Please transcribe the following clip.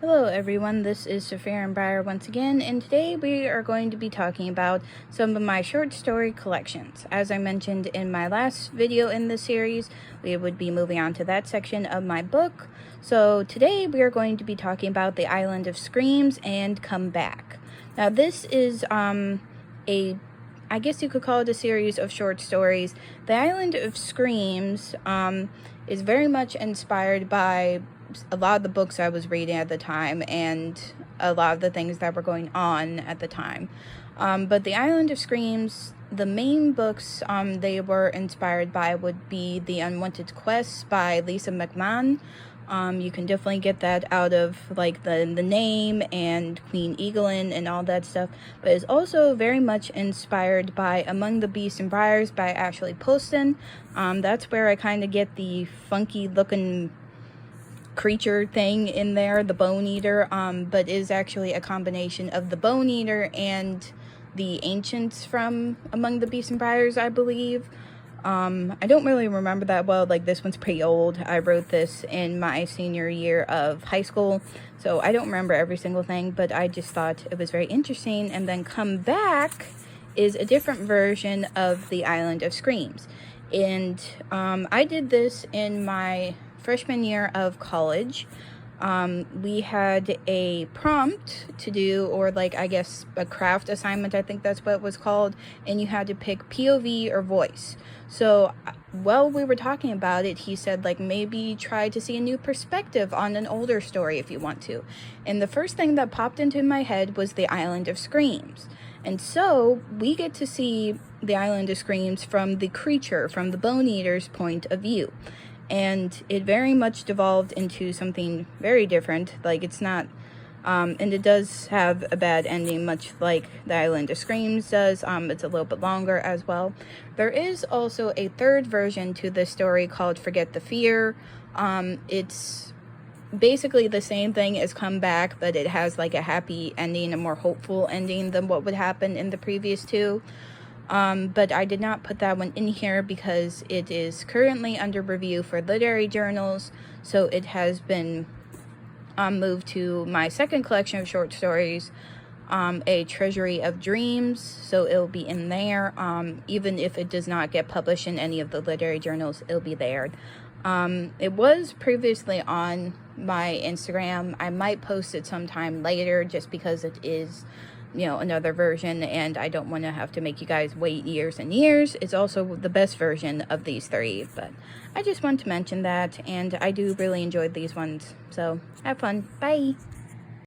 Hello everyone, this is Sophia and Briar once again, and today we are going to be talking about some of my short story collections. As I mentioned in my last video in this series, we would be moving on to that section of my book. So today we are going to be talking about The Island of Screams and Come Back. Now this is I guess you could call it a series of short stories. The Island of Screams is very much inspired by a lot of the books I was reading at the time and a lot of the things that were going on at the time. But The Island of Screams, the main books they were inspired by would be The Unwanted Quest by Lisa McMahon. You can definitely get that out of like the name and Queen Egelyn and all that stuff, but it's also very much inspired by Among the Beasts and Briars by Ashley Poston. That's where I kind of get the funky looking creature thing in there, the Bone Eater, but is actually a combination of the Bone Eater and the ancients from Among the Beasts and Briars, I believe. I don't really remember that well. Like, this one's pretty old. I wrote this in my senior year of high school, so I don't remember every single thing, but I just thought it was very interesting. And then Come Back is a different version of The Island of Screams. And I did this in my freshman year of college. We had a prompt to do, or like, I guess a craft assignment, I think that's what it was called, and you had to pick POV or voice. So while we were talking about it, he said, like, maybe try to see a new perspective on an older story if you want to. And the first thing that popped into my head was The Island of Screams. And so we get to see The Island of Screams from the creature, from the Bone Eater's point of view. And it very much devolved into something very different. Like, it's not, and it does have a bad ending, much like The Island of Screams does. It's a little bit longer as well. There is also a third version to this story called Forget the Fear. It's basically the same thing as Come Back, but it has like a happy ending, a more hopeful ending than what would happen in the previous two. But I did not put that one in here because it is currently under review for literary journals, so it has been moved to my second collection of short stories, A Treasury of Dreams, so it'll be in there. Even if it does not get published in any of the literary journals, it'll be there. It was previously on my Instagram. I might post it sometime later just because it is, you know, another version, and I don't want to have to make you guys wait years and years. It's also the best version of these three, but I just want to mention that, and I do really enjoy these ones, so have fun. Bye.